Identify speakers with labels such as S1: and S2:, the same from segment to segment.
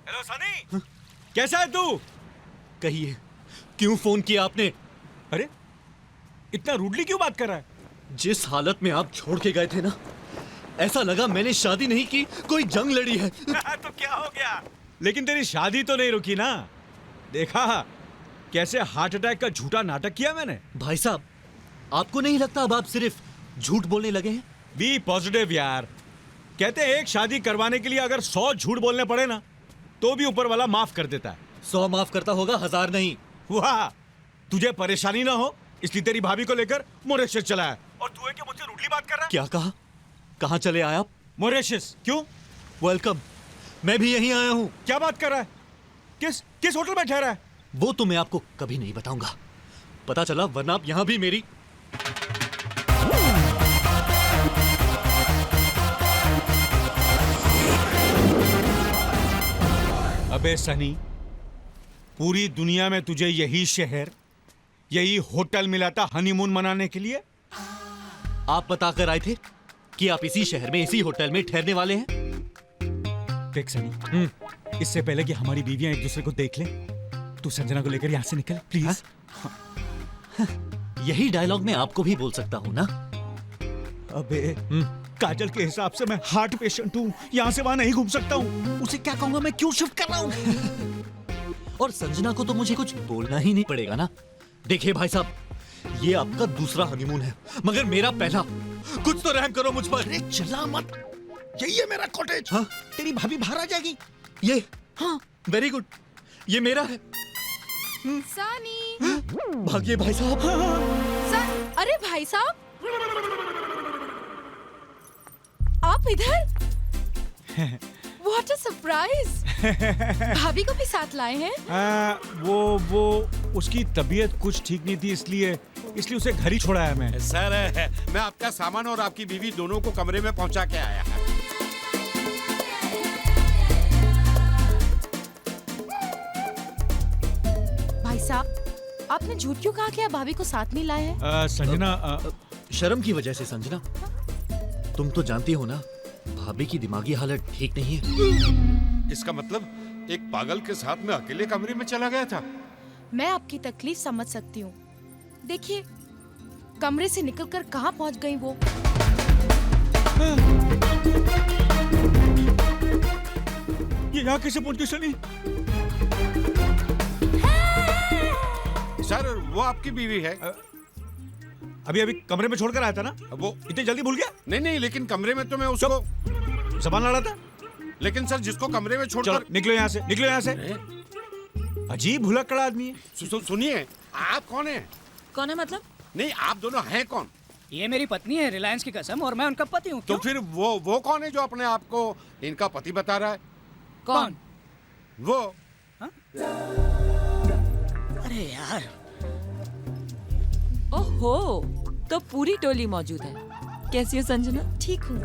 S1: Hello Sunny, कैसा है तू?
S2: कहिए, क्यों फोन किया आपने?
S1: अरे इतना रूडली क्यों बात कर रहा है?
S2: जिस हालत में आप छोड़ के गए थे ना, ऐसा लगा मैंने शादी नहीं की, कोई जंग लड़ी है।
S1: तो क्या हो गया? लेकिन तेरी शादी तो नहीं रुकी ना? देखा कैसे हार्ट अटैक का झूठा नाटक किया मैंने?
S2: भाई साहब, आपको नहीं लगता अब आप सिर्फ झूठ बोलने लगे हैं?
S1: बी पॉजिटिव यार। कहते हैं एक शादी करवाने के लिए अगर 100 झूठ बोलने पड़े ना, तो भी ऊपर वाला माफ कर देता है।
S2: 100 माफ करता होगा, 1000 नहीं।
S1: वाह, तुझे परेशानी ना हो इसलिए तेरी भाभी को लेकर मॉरिशस चला है, और तू है कि मुझसे रूडली बात कर रहा है?
S2: क्या कहा? कहाँ चले आए आप?
S1: मॉरिशस। क्यों?
S2: वेलकम, मैं भी यहीं आया हूँ।
S1: क्या बात कर रहा है? किस होटल में ठहरा है?
S2: वो तो मैं आपको कभी नहीं बताऊंगा, पता चला वरना आप यहाँ भी मेरी।
S1: अबे सनी, पूरी दुनिया में तुझे यही शहर, यही होटल मिला था हनीमून मनाने के लिए?
S2: आप बताकर आए थे कि आप इसी शहर में, इसी होटल में ठहरने वाले हैं।
S1: देख सनी, इससे पहले कि हमारी बीवियां एक दूसरे को देख लें, तू संजना को लेकर यहाँ से निकल प्लीज।
S2: यही डायलॉग मैं आपको भी बोल सकता हूँ ना?
S1: अबे काजल के हिसाब से मैं हार्ट पेशेंट हूँ, यहाँ से वहां नहीं घूम सकता हूँ। उसे क्या कहूंगा मैं, क्यों शिफ्ट कर रहा हूँ?
S2: और संजना को तो मुझे कुछ बोलना ही नहीं पड़ेगा ना। देखिए भाई साहब, ये आपका दूसरा हनीमून है, मगर मेरा पहला। कुछ तो रहम करो मुझ पर।
S1: अरे चला मत, यही है मेरा कॉटेज।
S2: हाँ?
S1: तेरी भाभी बाहर आ जाएगी।
S2: ये? हाँ, वेरी गुड, ये मेरा है।
S3: सनी,
S2: भागिए भाई साहब।
S3: अरे भाई साहब, आप इधर? What a surprise! भाभी को भी साथ लाए हैं?
S1: वो उसकी तबीयत कुछ ठीक नहीं थी, इसलिए उसे घर ही छोड़ा है मैं।
S4: सर, मैं आपका सामान और आपकी बीवी दोनों को कमरे में पहुंचा के आया है।
S3: भाई साहब, आपने झूठ क्यों कहा कि आप भाभी को साथ नहीं लाए हैं?
S1: संजना,
S2: शर्म की वजह से। संजना, तुम तो जानती हो ना, भाभी की दिमागी हालत ठीक नहीं है।
S4: इसका मतलब एक पागल के साथ में अकेले कमरे में चला गया था।
S3: मैं आपकी तकलीफ समझ सकती हूँ। देखिए, कमरे से निकलकर कहाँ पहुँच गई वो।
S1: ये यहाँ कैसे पहुँच गई सनी?
S4: सर, वो आपकी बीवी है।
S1: अभी कमरे में छोड़कर आया था ना?
S4: वो
S1: इतनी जल्दी भूल गया?
S4: नहीं, लेकिन कमरे में तो मैं उसको
S1: जबान लड़ा था।
S4: लेकिन सर, जिसको कमरे में
S1: चलो
S4: छोड़कर
S1: निकलो यहाँ से, निकलो यहाँ से। अजीब भुलक्कड़ आदमी है।
S4: सुनिए, आप कौन है?
S5: कौन है मतलब?
S4: नहीं, आप दोनों हैं कौन?
S6: ये मेरी पत्नी है, रिलायंस की कसम, और मैं उनका पति हूँ।
S4: तो फिर वो कौन है जो अपने आप को इनका पति बता रहा है?
S6: कौन?
S4: वो
S6: अरे यार,
S5: ओहो, तो पूरी टोली मौजूद है। कैसी हो संजना?
S3: ठीक हूँ।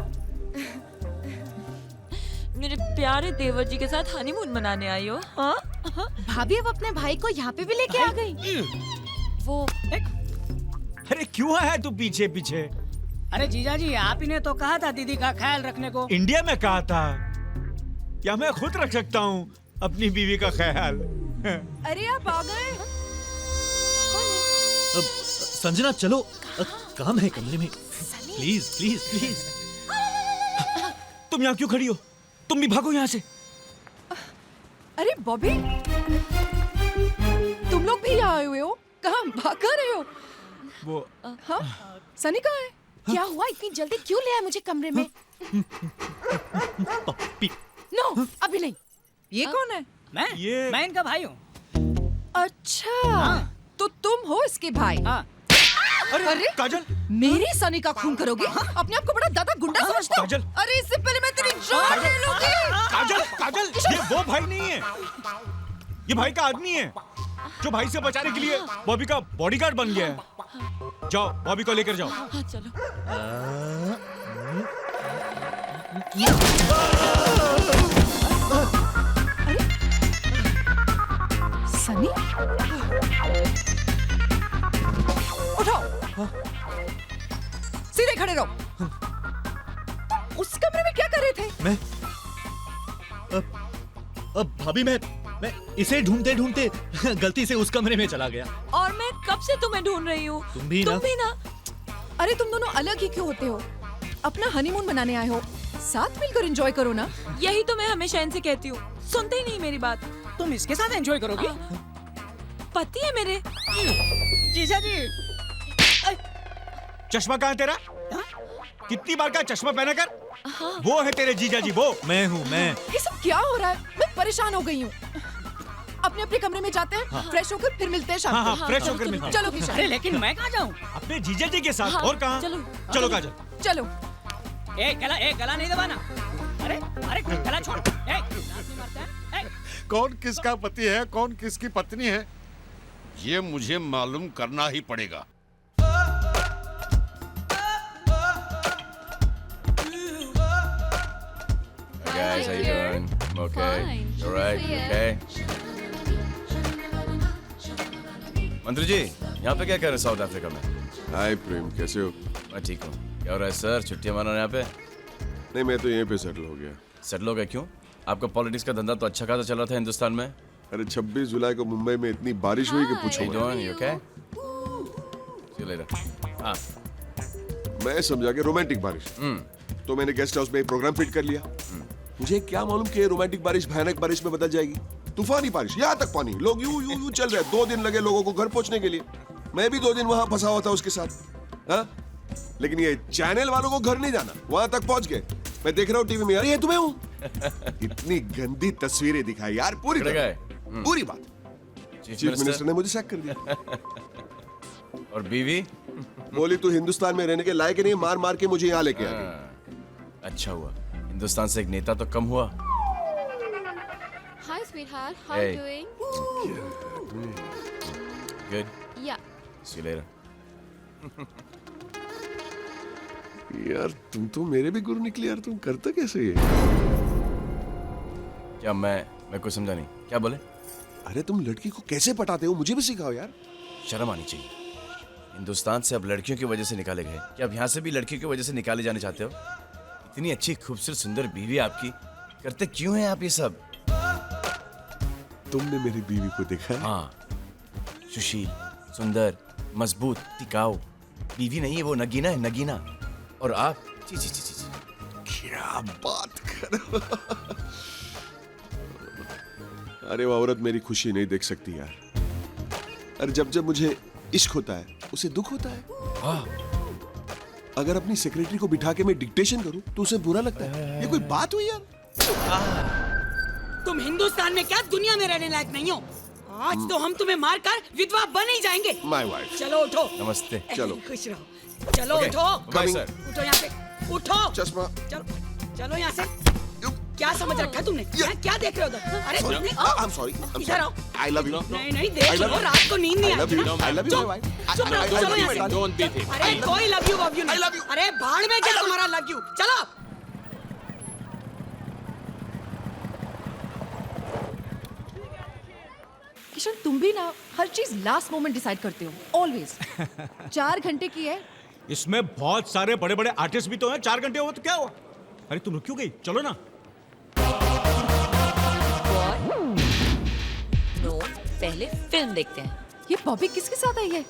S5: मेरे प्यारे देवर जी के साथ हनीमून मनाने आई हो? हाँ?
S3: भाभी अब अपने भाई को यहाँ पे भी लेके आ गई। वो
S1: अरे क्यों आया तू पीछे पीछे?
S6: अरे जीजा जी, आप ही ने तो कहा था दीदी का ख्याल रखने को।
S1: इंडिया में कहा था, क्या मैं खुद रख सकता हूँ अपनी बीवी का ख्याल?
S3: अरे आप आ गए।
S2: संजना चलो, काम है कमरे में। Please please please.
S1: तुम यहाँ क्यों खड़ी हो? तुम भी भागो यहाँ से।
S3: अरे बॉबी, तुम लोग भी यहाँ आए हुए हो? कहाँ भाग कर रहे हो?
S1: वो
S3: हाँ? सनी कहाँ है? क्या हुआ, इतनी जल्दी क्यों ले आए मुझे कमरे में?
S2: पप्पी।
S3: नो, अभी नहीं। ये कौन है?
S6: मैं इनका भाई हूँ।
S3: अच्छा, तो तुम हो इसके भाई?
S6: हाँ।
S3: अरे
S1: काजल,
S3: मेरे सनी का खून करोगे? अपने आप को बड़ा दादा गुंडा समझते हो?
S1: काजल।
S3: अरे इससे पहले मैं तेरी जान ले लूंगी।
S1: काजल, ये वो भाई नहीं है, ये भाई का आदमी है जो भाई से बचाने के लिए बॉबी का बॉडीगार्ड बन गया है। जाओ, बॉबी को लेकर जाओ।
S5: हाँ चलो।
S3: सनी, उठाओ, सीधे खड़े रहो। उस कमरे में क्या कर रहे थे?
S2: मैं अब भाभी मैं इसे ढूंढते ढूंढते गलती से उस कमरे में चला गया।
S5: और मैं कब से तुम्हें ढूंढ रही हूँ।
S2: तुम भी ना।
S7: अरे तुम दोनों अलग ही क्यों होते हो? अपना हनीमून मनाने आए हो, साथ मिलकर एंजॉय करो ना।
S5: यही तो मैं हमेशा इनसे कहती हूँ, सुनते ही नहीं मेरी बात।
S6: तुम इसके साथ एंजॉय करोगी?
S5: पति है मेरे।
S6: जीजा जी।
S1: चश्मा कहाँ है तेरा? कितनी बार का चश्मा पहना कर? वो है तेरे जीजा जी, वो।
S2: मैं हूँ मैं।
S7: ये सब क्या हो रहा है? मैं परेशान हो गई हूँ। अपने अपने कमरे में जाते हैं, फ्रेश होकर फिर मिलते हैं शाम को।
S1: हाँ, फ्रेश होकर मिलते हैं।
S7: चलो किशन।
S6: अरे लेकिन मैं कहाँ जाऊँ?
S1: अपने जीजा जी के साथ।
S5: हाँ,
S1: और कहाँ? चलो काजल।
S7: चलो।
S6: गला नहीं दबाना। अरे गला छोड़।
S4: कौन किसका पति है, कौन किसकी पत्नी है, ये मुझे मालूम करना ही पड़ेगा।
S8: Guys, how you doing? I'm okay.
S9: Fine.
S8: You alright? You okay? मंत्री जी, यहाँ पे क्या कर रहे हैं साउथ अफ्रीका में?
S10: हाय प्रेम, कैसे हो?
S8: मैं ठीक हूँ। क्या हो रहा है सर? छुट्टियाँ मनाने यहाँ पे?
S10: नहीं, मैं तो यहीं पे सेटल हो गया।
S8: सेटल हो गए क्यों? आपका पॉलिटिक्स का धंधा तो अच्छा खासा चल रहा था हिंदुस्तान में।
S10: अरे 26 जुलाई को मुंबई में इतनी बारिश हुई कि पूछो
S8: How you
S10: मत।
S8: doing? You okay? See you later. हाँ,
S10: मैं समझा कि रोमांटिक बारिश। तो मैंने गेस्ट हाउस में एक प्रोग्राम फिट कर लिया। मुझे क्या मालूम कि ये रोमांटिक बारिश भयानक बारिश में बदल जाएगी। तूफानी बारिश, यहाँ तक पानी, लोग यूं चल रहे। 2 दिन लगे लोगों को घर पहुंचने के लिए। मैं भी 2 दिन वहां फंसा हुआ था उसके साथ। हाँ? लेकिन ये चैनल वालों को घर नहीं जाना, वहां तक पहुंच गए। मैं देख रहा हूँ टीवी में, यार ये तुम्हें हूँ। इतनी गंदी तस्वीरें दिखाई यार, पूरी बात। चीफ मिनिस्टर ने मुझे सैक कर दिया।
S8: और बीवी?
S10: बोली तू हिंदुस्तान में रहने के लायक नहीं, मार मार के मुझे यहाँ लेके आ गई।
S8: अच्छा हुआ, हिंदुस्तान से एक नेता तो कम हुआ।
S9: Hi, sweetheart. How
S8: Hey.
S9: are you doing?
S8: Good.
S9: Yeah.
S8: See you later.
S10: यार तुम तो मेरे भी गुरु निकले यार, तुम करते कैसे ये?
S8: क्या मैं कुछ समझा नहीं, क्या बोले?
S10: अरे तुम लड़की को कैसे पटाते हो, मुझे भी सिखाओ यार।
S8: शर्म आनी चाहिए। हिंदुस्तान से अब लड़कियों की वजह से निकाले गए, क्या अब यहाँ से भी लड़कियों की वजह से निकाले जाने चाहते हो? इतनी अच्छी खूबसूरत सुंदर बीवी आपकी, करते क्यों हैं आप ये सब?
S10: तुमने मेरी बीवी को देखा है?
S8: हाँ, सुशील, सुंदर, मजबूत, टिकाऊ बीवी नहीं है वो, नगीना है, नगीना। और आप ची ची ची ची
S10: क्या बात कर। अरे वो औरत मेरी खुशी नहीं देख सकती यार। अरे जब मुझे इश्क होता है उसे दुख होता है। अगर अपनी सेक्रेटरी को बिठा के मैं डिक्टेशन करूं तो उसे बुरा लगता है। ये कोई बात हुई यार?
S6: तुम हिंदुस्तान में क्या दुनिया में रहने लायक नहीं हो। आज तो हम तुम्हें मारकर विधवा बन ही जाएंगे।
S10: My wife.
S6: चलो उठो।
S8: नमस्ते।
S10: चलो।
S6: खुश रहो। चलो उठो।
S8: Bye sir.
S6: उठो यहाँ से, उठो।
S10: चश्मा।
S6: चलो यहाँ से। क्या समझ रखा तुमने? क्या देख रहे हो उधर? अरे तुमने
S10: I'm sorry.
S6: इधर आओ।
S10: I love you.
S6: नहीं देख लो, रात को नींद नहीं आती ना।
S10: I love you, my wife.
S6: चुप रहो, चलो यहाँ से।
S4: Don't beat him.
S6: अरे कोई लव यू नहीं। अरे भाड़ में क्या तुम्हारा लव यू। चलो।
S7: किशन तुम भी ना हर चीज लास्ट मोमेंट डिसाइड करते हो, ऑलवेज। 4 घंटे की है।
S1: इसमें बहुत सारे बड़े बड़े आर्टिस्ट भी तो हैं। 4 घंटे हुआ तो क्या हुआ? अरे तुम रुक क्यों गई? चलो ना।
S5: नो, पहले फिल्म देखते हैं।
S7: ये बॉबी किसके साथ आई है?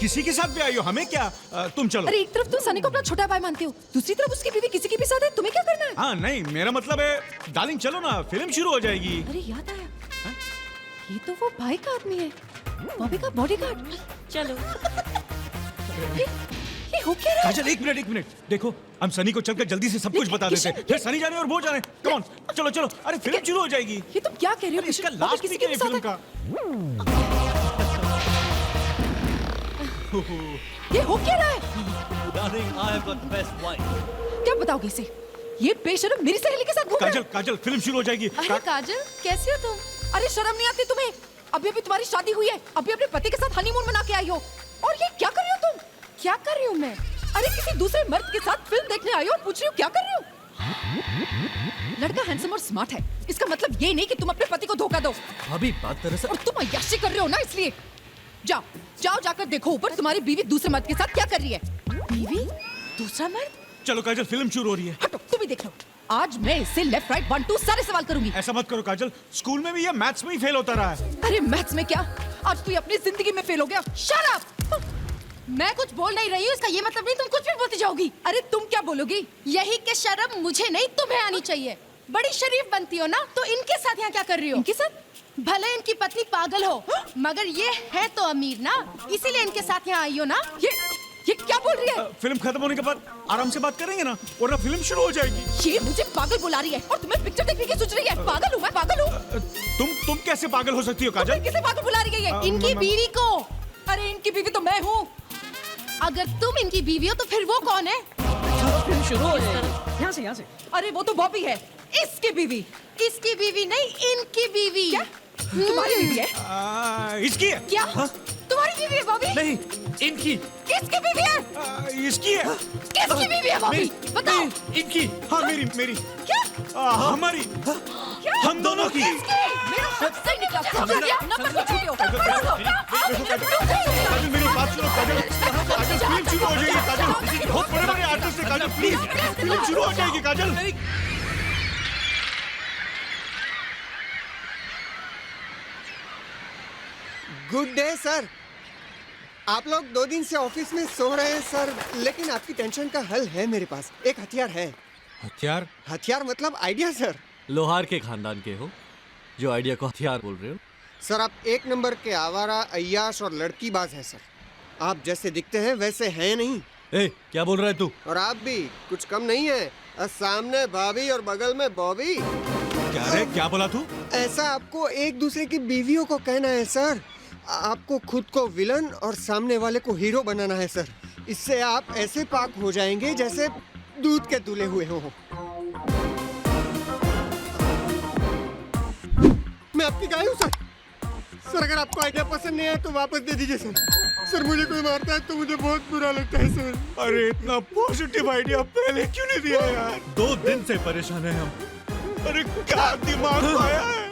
S1: किसी के साथ भी आई हो, हमें क्या? तुम चलो।
S7: अरे एक तरफ तुम सनी को अपना छोटा भाई मानते हो, दूसरी तरफ उसकी बीवी किसी की भी साथ है, तुम्हें क्या करना है?
S1: हाँ नहीं, मेरा मतलब है डार्लिंग चलो ना, फिल्म शुरू हो जाएगी।
S7: अरे याद आया, ये तो वो भाई का आदमी है, बॉबी का बॉडीगार्ड।
S5: चलो।
S7: ये हो क्या रहा है?
S1: काजल एक मिनट देखो, हम सनी को चलकर जल्दी से सब कुछ बता देते हैं, फिर सनी जाने और वो जाने। कम ऑन, चलो चलो। अरे फिल्म शुरू हो जाएगी।
S7: ये तुम क्या कह रहे हो?
S1: इसका
S7: बॉबी
S1: लास्ट
S7: किसी
S1: वीक
S7: के
S1: है
S7: भी साथ
S1: फिल्म
S7: है?
S1: का।
S7: ये हो क्या रहा है?
S2: Darling, I have got the best wine.
S7: क्या बताओगे इसे? ये बेशर्म मेरी सहेली के साथ घूम रहा है।
S1: काजल फिल्म शुरू हो जाएगी।
S7: अरे काजल कैसे हो तुम? अरे शर्म नहीं आती तुम्हें? अभी तुम्हारी शादी हुई है, अभी अपने पति के साथ हनीमून मना के आई हो, और ये क्या कर रही हो तुम? क्या कर रही हूँ मैं? अरे किसी दूसरे मर्द के साथ फिल्म देखने आई हो और पूछ रही हो क्या कर रही हो? लड़का हैंडसम और स्मार्ट है, इसका मतलब ये नहीं कि तुम अपने पति को धोखा दो।
S2: अभी बात दरअसल।
S7: और तुम अय्याशी कर रहे हो ना, इसलिए जाओ जाकर देखो ऊपर तुम्हारी बीवी दूसरे मर्द के साथ क्या कर रही है। बीवी? दूसरा मर्द?
S1: चलो काजल फिल्म शुरू हो रही है।
S7: हटो, तुम ही देख लो। आज मैं इससे लेफ्ट राइट 1 2 सारे सवाल करूंगी।
S1: ऐसा मत करो काजल, स्कूल में भी ये मैथ्स में ही फेल होता रहा है।
S7: अरे मैथ्स में क्या, आज तू अपनी जिंदगी में फेल हो गया। Shut up. मैं कुछ बोल नहीं रही हूँ, इसका ये मतलब नहीं तुम कुछ भी बोलती जाओगी। अरे तुम क्या बोलोगी? यही कि शर्म मुझे नहीं तुम्हें आनी चाहिए। बड़ी शरीफ बनती हो ना, तो इनके साथ यहाँ क्या कर रही हो? इनके साथ? भले इनकी पत्नी पागल हो, मगर ये है तो अमीर ना, इसीलिए इनके साथ यहाँ आई हो ना। ये क्या बोल रही है?
S1: फिल्म खत्म होने के बाद आराम से बात करेंगे ना, वरना फिल्म शुरू हो जाएगी।
S7: ये मुझे पागल बुला रही है और तुम्हें पिक्चर देखने की सोच रही है। पागल हूँ मैं, पागल हूँ।
S1: तुम कैसे पागल हो सकती हो काजल?
S7: किसे पागल बुला रही है? इनकी बीवी को। अरे इनकी बीवी तो मैं हूँ। अगर तुम इनकी बीवी हो तो फिर वो कौन है?
S6: फिल्म शुरू हो जाएगी। यहाँ से।
S7: अरे वो तो बॉबी है, इसकी बीवी। इसकी बीवी नहीं, इनकी बीवी। क्या तुम्हारी बीवी है?
S1: इसकी है।
S7: क्या तुम्हारी बीवी है बॉबी?
S2: नहीं, इनकी।
S7: किसकी बीवी है?
S1: इसकी है।
S7: किसकी बीवी है बॉबी? बताओ।
S2: इनकी।
S1: हाँ मेरी।
S7: क्या?
S1: हमारी। हम दोनों की।
S7: मेरा शक सही निकला। नंबर पे छूटे हो।
S1: काजल मेरी बात सुनो काजल। काजल फिल्म शुरू हो जाएगी काजल। बहुत बड़े आर्टिस्ट है काजल, प्लीज फिल्म शुरू हो जाएगी काजल।
S11: Good day sir. आप लोग 2 दिन से ऑफिस में सो रहे हैं सर, लेकिन आपकी टेंशन का हल है मेरे पास। एक हथियार है।
S2: हथियार
S11: मतलब आइडिया सर।
S2: लोहार के खानदान के हो जो आइडिया को हथियार बोल रहे हो?
S11: सर आप 1 नंबर के आवारा, अय्याश और लड़कीबाज हैं सर। आप जैसे दिखते हैं वैसे हैं नहीं।
S2: क्या बोल रहा है तू?
S11: और आप भी कुछ कम नहीं है। सामने भाभी और बगल में बॉबी।
S1: क्या बोला तू?
S11: ऐसा आपको एक दूसरे की बीवियों को कहना है सर। आपको खुद को विलन और सामने वाले को हीरो बनाना है सर। इससे आप ऐसे पाक हो जाएंगे जैसे दूध के दूल्हे हुए हो। मैं आपकी गाय हूँ सर। सर अगर आपको आइडिया पसंद नहीं आया तो वापस दे दीजिए सर। सर मुझे कोई मारता है तो मुझे बहुत बुरा लगता है सर।
S1: अरे इतना पॉजिटिव आइडिया पहले क्यों नहीं दिया यार?
S2: 2 दिन से परेशान है हम।
S1: अरे क्या दिमाग आया है?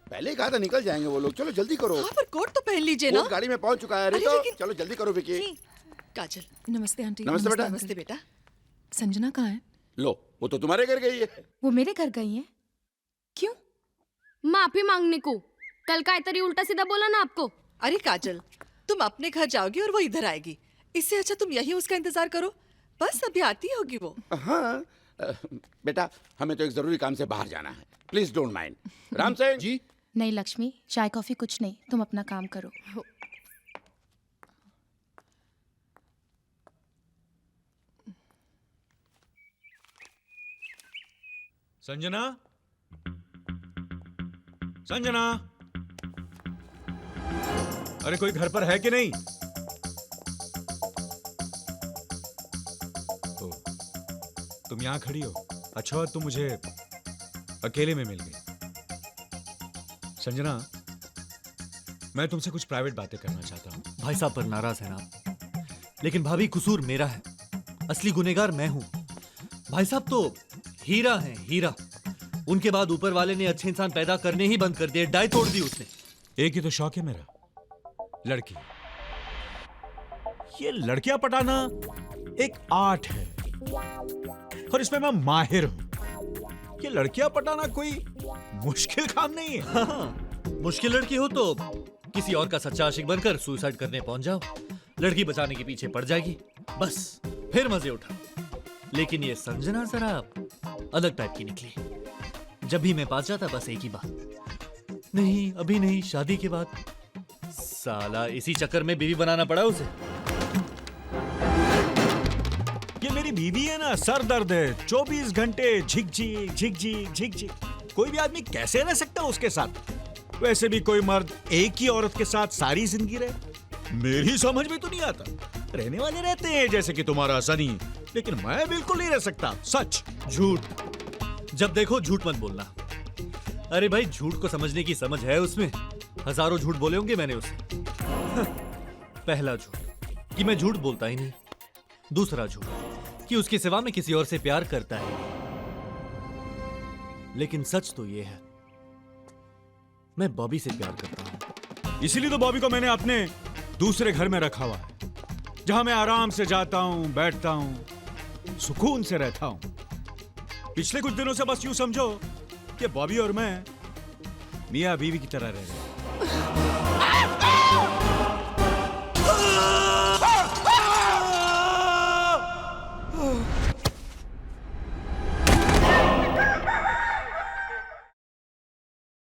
S12: पहले कहा था निकल जाएंगे वो लोग। चलो जल्दी करो।
S7: हाँ, पर कोट तो पहन लीजिए ना।
S12: गाड़ी में पहुंच चुका है।
S7: अरे
S12: तो
S7: लेकिन...
S12: चलो जल्दी करो विकी।
S7: काजल नमस्ते आंटी।
S12: नमस्ते बेटा।
S7: नमस्ते बेटा। संजना कहाँ है?
S12: लो वो तो तुम्हारे घर गई है।
S3: वो मेरे घर गई है? क्यों?
S9: माफी मांगने को। कल का इतना उल्टा सीधा बोला ना आपको।
S7: अरे काजल तुम अपने घर जाओगी और वो इधर आएगी। इससे अच्छा तुम यहीं उसका इंतजार करो। बस अभी आती होगी वो।
S12: हाँ बेटा हमें तो एक जरूरी काम से बाहर जाना है। Please don't mind. Ram Singh ji.
S3: नहीं लक्ष्मी, चाय कॉफी कुछ नहीं, तुम अपना काम करो।
S1: संजना, संजना, अरे कोई घर पर है कि नहीं? ओ, तुम यहाँ खड़ी हो। अच्छा तुम मुझे अकेले में मिल गई। संजना, मैं तुमसे कुछ प्राइवेट बातें करना चाहता हूँ।
S2: भाई साहब पर नाराज है ना, लेकिन भाभी कसूर मेरा है। असली गुनेगार मैं हूँ। भाई साहब तो हीरा है, हीरा। उनके बाद ऊपर वाले ने अच्छे इंसान पैदा करने ही बंद कर दिए। डाई तोड़ दी उसने।
S1: एक ही तो शौक है मेरा, लड़की। ये लड़कियां पटाना एक आर्ट है और इसमें मैं माहिर हूं। ये लड़कियां पटाना कोई मुश्किल काम नहीं है।
S2: हाँ, मुश्किल लड़की हो तो किसी और का सच्चा आशिक बनकर सुसाइड करने पहुंच जाओ। लड़की बचाने के पीछे पड़ जाएगी, बस फिर मजे उठाओ। लेकिन ये संजना जरा अलग टाइप की निकली। जब भी मैं पास जाता बस एक ही बात, नहीं अभी नहीं, शादी के बाद। साला इसी चक्कर में बीवी बनाना पड़ा उसे।
S1: ये मेरी बीवी है ना, सर दर्द है। 24 घंटे झिकझिक झिकझिक झिकझिक। कोई भी आदमी कैसे रह सकता है उसके साथ? वैसे भी कोई मर्द एक ही औरत के साथ सारी जिंदगी रहे, मेरी समझ में तो नहीं आता। रहने वाले रहते हैं जैसे कि तुम्हारा सनी, लेकिन मैं बिल्कुल नहीं रह सकता। सच
S2: झूठ। जब देखो झूठ मत बोलना। अरे भाई झूठ को समझने की समझ है उसमें। हजारों झूठ बोले होंगे मैंने उसे। पहला झूठ कि मैं झूठ बोलता ही नहीं। दूसरा झूठ कि उसके सिवा में किसी और से प्यार करता है। लेकिन सच तो ये है, मैं बॉबी से प्यार करता हूं।
S1: इसीलिए तो बॉबी को मैंने अपने दूसरे घर में रखा हुआ है, जहां मैं आराम से जाता हूं, बैठता हूं, सुकून से रहता हूं। पिछले कुछ दिनों से बस यूं समझो कि बॉबी और मैं मियाँ बीवी की तरह रह रहे हैं।